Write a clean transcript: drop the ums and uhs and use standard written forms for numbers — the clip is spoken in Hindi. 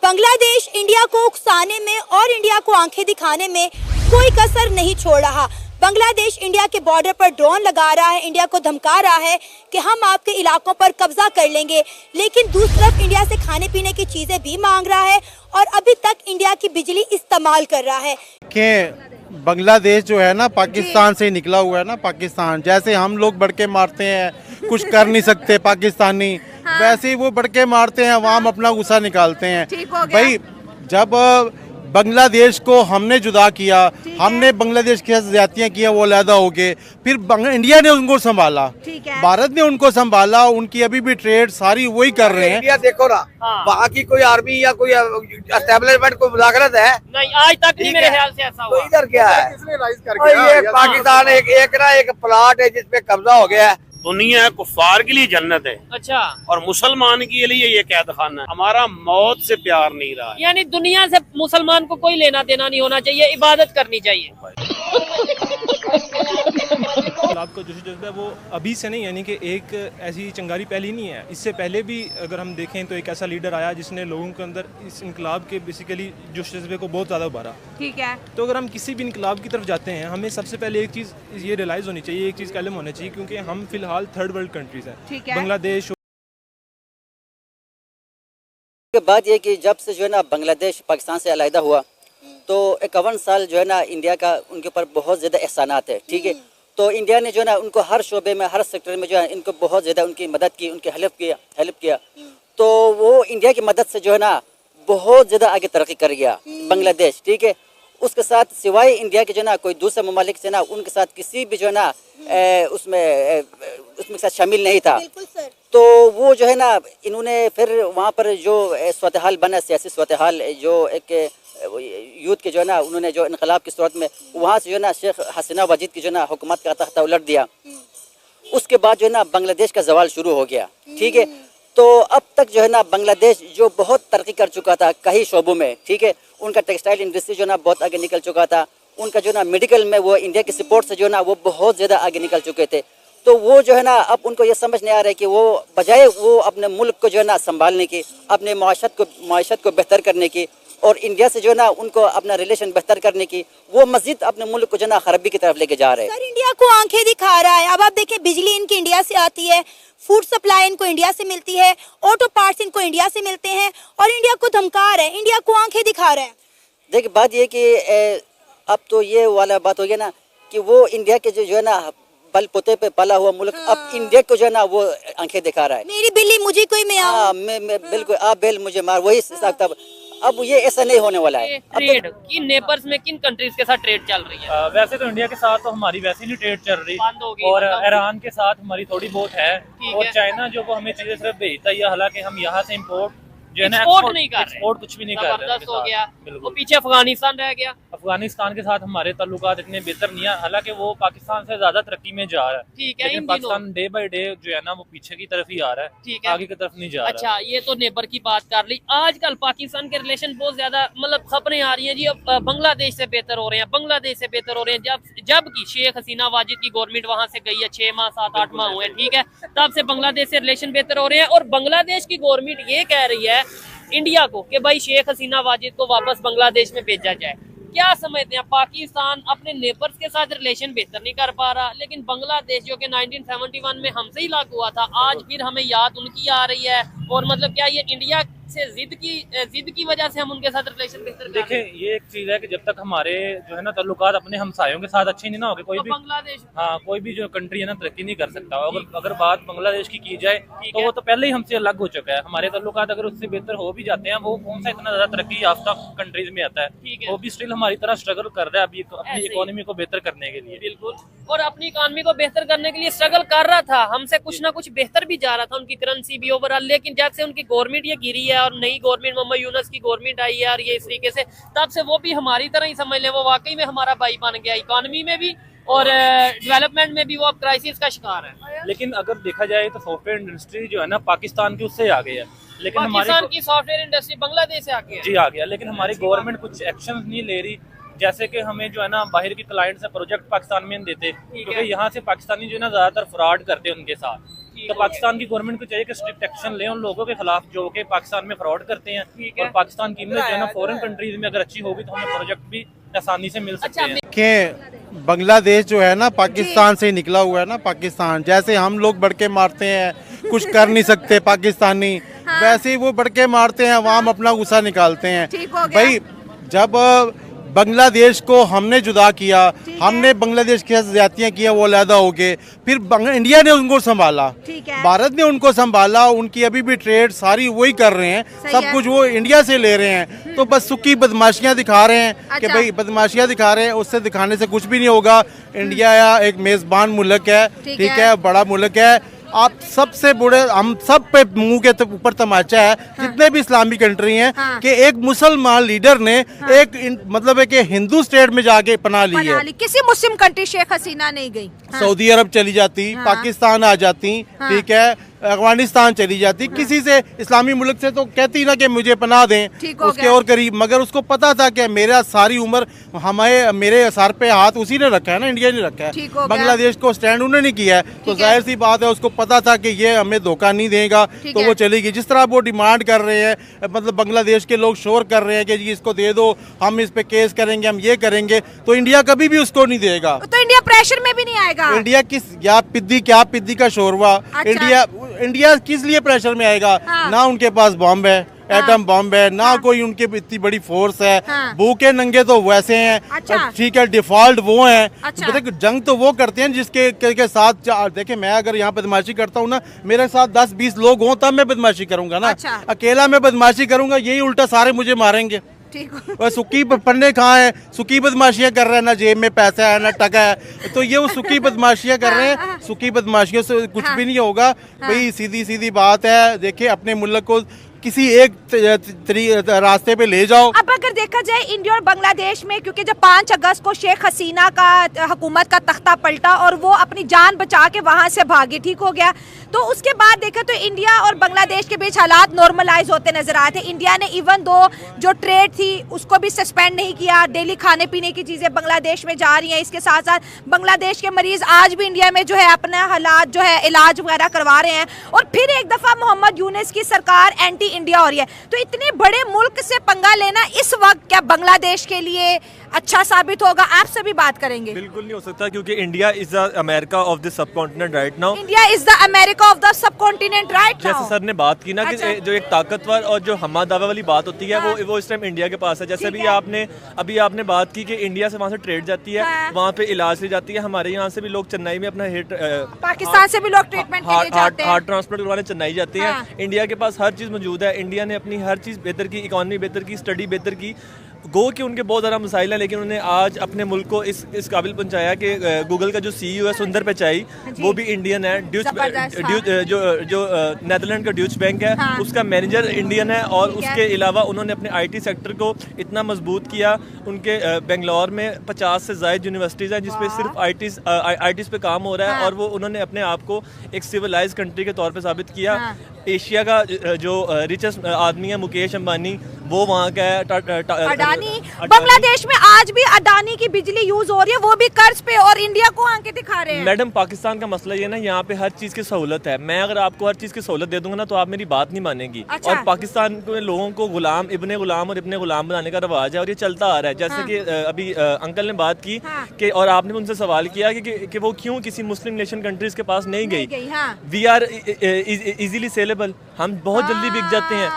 बांग्लादेश इंडिया को उकसाने में और इंडिया को आंखें दिखाने में कोई कसर नहीं छोड़ रहा। बांग्लादेश इंडिया के बॉर्डर पर ड्रोन लगा रहा है, इंडिया को धमका रहा है कि हम आपके इलाकों पर कब्जा कर लेंगे, लेकिन दूसरी तरफ इंडिया से खाने पीने की चीजें भी मांग रहा है और अभी तक इंडिया की बिजली इस्तेमाल कर रहा है। कि बांग्लादेश जो है ना पाकिस्तान से निकला हुआ है ना, पाकिस्तान जैसे हम लोग बड़के मारते हैं, कुछ कर नहीं सकते पाकिस्तानी, वैसे ही वो बड़के मारते हैं, अवाम अपना गुस्सा निकालते हैं। भाई जब बांग्लादेश को हमने जुदा किया, हमने बांग्लादेश के साथ ज्यादतियां किया, वो अलहदा हो गए, फिर इंडिया ने उनको संभाला, भारत ने उनको संभाला, उनकी अभी भी ट्रेड सारी वही कर रहे हैं। इंडिया देखो ना, वहाँ की कोई आर्मी या कोई एस्टेब्लिशमेंट कोई मुलाकात है नहीं, आज तक नहीं मेरे ख्याल से ऐसा हुआ। तो इधर क्या है, ये पाकिस्तान एक प्लाट है जिसपे कब्जा हो गया है। दुनिया कुफार के लिए जन्नत है, अच्छा, और मुसलमान के लिए ये कैद खाना है। हमारा मौत से प्यार नहीं रहा, यानी दुनिया से मुसलमान को कोई लेना देना नहीं होना चाहिए, इबादत करनी चाहिए। आपका जो जज्बा है वो अभी से नहीं, यानी कि एक ऐसी चिंगारी पहली नहीं है, इससे पहले भी अगर हम देखें तो एक ऐसा लीडर आया जिसने लोगों के अंदर इस इनकलाब के बेसिकली जो जज्बे को बहुत ज़्यादा उभारा। ठीक है, तो अगर हम किसी भी इनकलाब की तरफ जाते हैं, हमें सबसे पहले एक चीज़ ये रियलाइज़ होनी चाहिए, एक चीज़ कायम होना चाहिए, क्योंकि हम फिलहाल थर्ड वर्ल्ड कंट्रीज़ हैं, बांग्लादेश। बात ये कि जब से जो है ना बांग्लादेश पाकिस्तान से अलहदा हुआ तो 51 साल जो है ना इंडिया का उनके ऊपर बहुत ज़्यादा एहसानात है। ठीक है, तो इंडिया ने जो है ना उनको हर शोबे में, हर सेक्टर में जो है इनको बहुत ज़्यादा उनकी मदद की, उनकी हेल्प किया। तो वो इंडिया की मदद से जो है ना बहुत ज़्यादा आगे तरक्की कर गया बांग्लादेश। ठीक है, उसके साथ सिवाय इंडिया के जो है ना कोई दूसरे ममालिक से ना उनके साथ किसी भी जो है ना उसमें साथ शामिल नहीं था। तो वो जो है ना इन्होंने फिर वहाँ पर जो सूरत हाल बना, सियासी सूरत हाल, जो एक यूथ के जो है ना उन्होंने जो इनकलाब की सूरत में वहाँ से जो है ना शेख हसीना वाजिद की जो है ना हुकूमत का तख्ता उलट दिया। उसके बाद जो है ना बांग्लादेश का जवाल शुरू हो गया। ठीक है, तो अब तक जो है ना बांग्लादेश जो बहुत तरक्की कर चुका था कई शोबों में। ठीक है, उनका टेक्सटाइल इंडस्ट्री जो है ना बहुत आगे निकल चुका था, उनका जो है ना मेडिकल में वो इंडिया के सपोर्ट से जो है ना वो बहुत ज़्यादा आगे निकल चुके थे। तो वो जो है ना अब उनको ये समझ नहीं आ रहा है कि वो बजाय वो अपने मुल्क को जो है ना संभालने की, अपने माशत को बेहतर करने की और इंडिया से जो है ना उनको अपना रिलेशन बेहतर करने की, वो मस्जिद अपने मुल्क को जो है ना खराबी की तरफ लेके जा रहे हैं। सर इंडिया को आंखें दिखा रहा है। अब आप देखें, बिजली इनकी इंडिया से आती है, फूड सप्लाई इनको इंडिया से मिलती है, ऑटो पार्ट्स इनको इंडिया से मिलते हैं और इंडिया को धमका रहा है, इंडिया को आंखें दिखा रहा है। देखिए बात ये कि अब तो ये वाला बात हो गया ना कि वो इंडिया के जो है ना बल पोते पे पला हुआ मुल्क अब इंडिया को जो है ना वो आंखें दिखा रहा है। मेरी बिल्ली मुझे कोई मैं बिल्कुल, आप बेल मुझे मार, वही हिसाब। अब ये ऐसा नहीं होने वाला है। ट्रेड किन नेबर्स में किन कंट्रीज के साथ ट्रेड चल रही है? वैसे तो इंडिया के साथ तो हमारी वैसे नहीं ट्रेड चल रही, बंद हो गई, और ईरान के साथ हमारी थोड़ी बहुत है, और है। चाइना जो वो हमें चीजें सिर्फ भेजता है, हालांकि हम यहाँ से इम्पोर्ट जो है ना एक्सपोर्ट नहीं कर रहे, एक्सपोर्ट कुछ भी नहीं कर रहे। जबरदस्त हो गया। वो बिल्कुल, पीछे अफगानिस्तान रह गया। अफगानिस्तान के साथ हमारे ताल्लुकात इतने बेहतर नहीं है, हालांकि वो पाकिस्तान से ज्यादा तरक्की में जा रहा है। ठीक है, लेकिन पाकिस्तान डे बाय डे जो है ना वो पीछे की तरफ ही आ रहा है, ठीक है, आगे की तरफ नहीं जा रहा। अच्छा, ये तो नेबर की बात कर ली। आजकल पाकिस्तान के रिलेशन बहुत ज्यादा मतलब खबरें आ रही हैं जी, अब बांग्लादेश से बेहतर हो रहे हैं, बांग्लादेश से बेहतर हो रहे हैं। जबकि शेख हसीना वाजिद की गवर्नमेंट वहां से गई है, 6 माह 7-8 माह हुए, ठीक है, तब से बांग्लादेश से रिलेशन बेहतर हो रहे हैं। और बांग्लादेश की गवर्नमेंट ये कह रही है इंडिया को कि भाई शेख हसीना वाजिद को वापस बांग्लादेश में भेजा जाए। क्या समझते हैं, पाकिस्तान अपने नेबर्स के साथ रिलेशन बेहतर नहीं कर पा रहा, लेकिन बांग्लादेश जो कि 1971 में हमसे ही लागू हुआ था, आज फिर हमें याद उनकी आ रही है। और मतलब क्या ये इंडिया से जिद की वजह से हम उनके साथ रिलेशन बेहतर कर रहे हैं? देखिए ये एक चीज है कि जब तक हमारे जो है ना ताल्लुकात अपने हमसायों के साथ अच्छे नहीं ना होंगे, कोई तो भी बांग्लादेश, हाँ कोई भी जो कंट्री है ना तरक्की नहीं कर सकता। अगर बात बांग्लादेश की जाए तो वो तो पहले ही हमसे अलग हो चुका है। हमारे ताल्लुकात अगर उससे बेहतर हो भी जाते हैं, वो कौन सा इतना ज्यादा तरक्की याफ्ता कंट्रीज में आता है, वो भी स्टिल हमारी तरह स्ट्रगल कर रहा है अभी अपनी इकोनॉमी को बेहतर करने के लिए। बिल्कुल, और अपनी इकोनॉमी को बेहतर करने के लिए स्ट्रगल कर रहा था, हमसे कुछ ना कुछ बेहतर भी जा रहा था, उनकी करेंसी भी ओवरऑल। लेकिन जब से उनकी गवर्नमेंट ये गिरी है और नई गवर्नमेंट मोहम्मद यूनुस की गवर्नमेंट आई है और ये इस तरीके से, तब से वो भी हमारी तरह ही समझ लें, वो वाकई में हमारा भाई बन गया, इकोनॉमी में भी और डेवलपमेंट में भी वो अब क्राइसिस का शिकार है। लेकिन अगर देखा जाए तो सॉफ्टवेयर इंडस्ट्री जो है ना पाकिस्तान की उससे आगे है, लेकिन पाकिस्तान की सॉफ्टवेयर इंडस्ट्री बांग्लादेश से आगे है। जी आ गया, लेकिन हमारी गवर्नमेंट कुछ एक्शन नहीं ले रही। जैसे कि हमें जो है ना बाहर के क्लाइंट से प्रोजेक्ट पाकिस्तान में देते, क्योंकि यहाँ से पाकिस्तानी जो है ना ज्यादातर फ्रॉड करते हैं उनके साथ। तो पाकिस्तान की गवर्नमेंट को चाहिए कि स्ट्रिक्ट एक्शन ले उन लोगों के खिलाफ जो कि पाकिस्तान में फ्रॉड करते हैं, और पाकिस्तान की इमेज जो है ना फॉरेन कंट्रीज में अगर अच्छी होगी तो हमें प्रोजेक्ट भी आसानी से मिल सकते हैं। कि बांग्लादेश जो है ना पाकिस्तान से ही निकला हुआ है ना, पाकिस्तान जैसे हम लोग बढ़ के मारते हैं, कुछ कर नहीं सकते पाकिस्तानी, वैसे ही वो बढ़ के मारते हैं, अवाम अपना गुस्सा निकालते हैं। भाई जब बांग्लादेश को हमने जुदा किया, हमने बांग्लादेश के साथ ज्यादतियां किया, वो अलहदा हो गए, फिर इंडिया ने उनको संभाला, भारत ने उनको संभाला, उनकी अभी भी ट्रेड सारी वही कर रहे हैं, सब कुछ वो इंडिया से ले रहे हैं। तो बस सुखी बदमाशियां दिखा रहे हैं कि भाई बदमाशियां दिखा रहे हैं, उससे दिखाने से कुछ भी नहीं होगा। इंडिया एक मेजबान मुल्क है, ठीक है, बड़ा मुल्क है। आप सबसे बुरे, हम सब पे मुंह के ऊपर तमाचा है, जितने भी इस्लामी कंट्री हैं, कि एक मुसलमान लीडर ने एक मतलब है कि हिंदू स्टेट में जाके पनाह ली है। किसी मुस्लिम कंट्री शेख हसीना नहीं गई, सऊदी अरब चली जाती, पाकिस्तान आ जाती, ठीक है, अफगानिस्तान चली जाती, किसी से इस्लामी मुल्क से तो कहती ना कि मुझे पनाह दें उसके और करीब, मगर उसको पता था कि मेरा सारी उम्र मेरे सर पे हाथ उसी ने रखा है ना, इंडिया ने रखा है, बांग्लादेश को स्टैंड उन्होंने नहीं किया है, तो जाहिर सी बात है उसको पता था कि ये हमें धोखा नहीं देगा, तो वो चलेगी। जिस तरह वो डिमांड कर रहे हैं, मतलब बांग्लादेश के लोग शोर कर रहे हैं कि जी इसको दे दो, हम इस पे केस करेंगे, हम ये करेंगे, तो इंडिया कभी भी उसको नहीं देगा। तो इंडिया प्रेशर में भी नहीं आएगा। इंडिया किस क्या पिद्दी का शोरवा, इंडिया किस लिए प्रेशर में आएगा? ना उनके पास बॉम्ब है, एटम बॉम्ब है, ना कोई उनके इतनी बड़ी फोर्स है, भूखे नंगे तो वैसे हैं, ठीक है, डिफॉल्ट वो हैं। जंग तो वो करते हैं जिसके के साथ, देखिए मैं अगर यहाँ बदमाशी करता हूँ ना, मेरे साथ 10-20 लोग हों तब मैं बदमाशी करूंगा ना, अकेला मैं बदमाशी करूंगा यही उल्टा सारे मुझे मारेंगे। और सुखी पन्ने कहाँ है, सुखी बदमाशियां कर रहे हैं, ना जेब में पैसा है ना टका है, तो ये वो सुखी बदमाशियां कर रहे हैं। सुखी बदमाशियों से कुछ भी नहीं होगा भाई, सीधी सीधी बात है। देखिए अपने मुल्क को किसी एक रास्ते पे ले जाओ। अब अगर देखा जाए इंडिया और बांग्लादेश में, क्योंकि जब 5 अगस्त को शेख हसीना का हुकूमत का तख्ता पलटा और वो अपनी जान बचा के वहां से भागी, ठीक हो गया, तो उसके बाद देखा तो इंडिया और बांग्लादेश के बीच हालात नॉर्मलाइज होते नजर आए थे। इंडिया ने इवन दो जो ट्रेड थी उसको भी सस्पेंड नहीं किया, डेली खाने पीने की चीजें बांग्लादेश में जा रही हैं। इसके साथ साथ बांग्लादेश के मरीज आज भी इंडिया में जो है अपना हालात जो है इलाज वगैरह करवा रहे हैं, और फिर एक दफा मोहम्मद यूनुस की सरकार एंटी इंडिया हो रही है। तो इतने बड़े मुल्क से पंगा लेना इस वक्त क्या बांग्लादेश के लिए अच्छा साबित होगा? आप सभी बात करेंगे। बिल्कुल नहीं हो सकता, क्योंकि India is the America of the subcontinent right now. India is the America of the subcontinent right now. जैसे सर ने बात की ना कि जो एक ताकतवर और जो हमा दावा वाली बात होती है, वो इस टाइम इंडिया के पास है। जैसे अभी आपने बात की कि इंडिया से वहाँ से ट्रेड जाती है, वहाँ पे इलाज ली जाती है। हमारे यहाँ से भी लोग चेन्नई में अपना पाकिस्तान से भी लोग ट्रीटमेंट के लिए जाते हैं, हार्ट ट्रांसप्लांट करवाने चेन्नई जाते हैं। इंडिया के पास हर चीज़ मौजूद है। इंडिया ने अपनी हर चीज़ बेहतर की, इकॉनमी बेहतर की, स्टडी बेहतर की। गो कि उनके बहुत ज़्यादा मसाइल हैं, लेकिन उन्होंने आज अपने मुल्क को इस काबिल पहुंचाया कि गूगल का जो CEO है सुंदर पिचाई, वो भी इंडियन है। जो नेदरलैंड का ड्यूच बैंक है, उसका मैनेजर इंडियन है। और उसके अलावा उन्होंने अपने IT सेक्टर को इतना मजबूत किया। उनके बेंगलोर में 50 से ज़ायद यूनिवर्सिटीज़ हैं जिसपे सिर्फ ITs पे काम हो रहा है, और वो उन्होंने अपने आप को एक सिविलाइज कंट्री के तौर पर साबित किया। एशिया का जो रिचेस्ट आदमी है मुकेश अंबानी, वो वहाँ का है। अडानी। बांग्लादेश में आज भी अडानी की बिजली यूज हो रही है, वो भी कर्ज पे, और इंडिया को आंखें दिखा रहे हैं। मैडम पाकिस्तान का मसला ये ना, यहाँ पे हर चीज की सहूलत है। मैं अगर आपको हर चीज की सहूलत दे दूंगा ना, तो आप मेरी बात नहीं मानेंगी। और पाकिस्तान के लोगों को गुलाम, इब्ने गुलाम और इब्ने गुलाम बनाने का रवाज है, और ये चलता आ रहा है। जैसे कि अभी अंकल ने बात की कि, और आपने उनसे सवाल किया कि वो क्यों किसी मुस्लिम नेशन कंट्रीज के पास नहीं गई। वी आर इजीली सेलेबल, हम बहुत जल्दी बिक जाते हैं।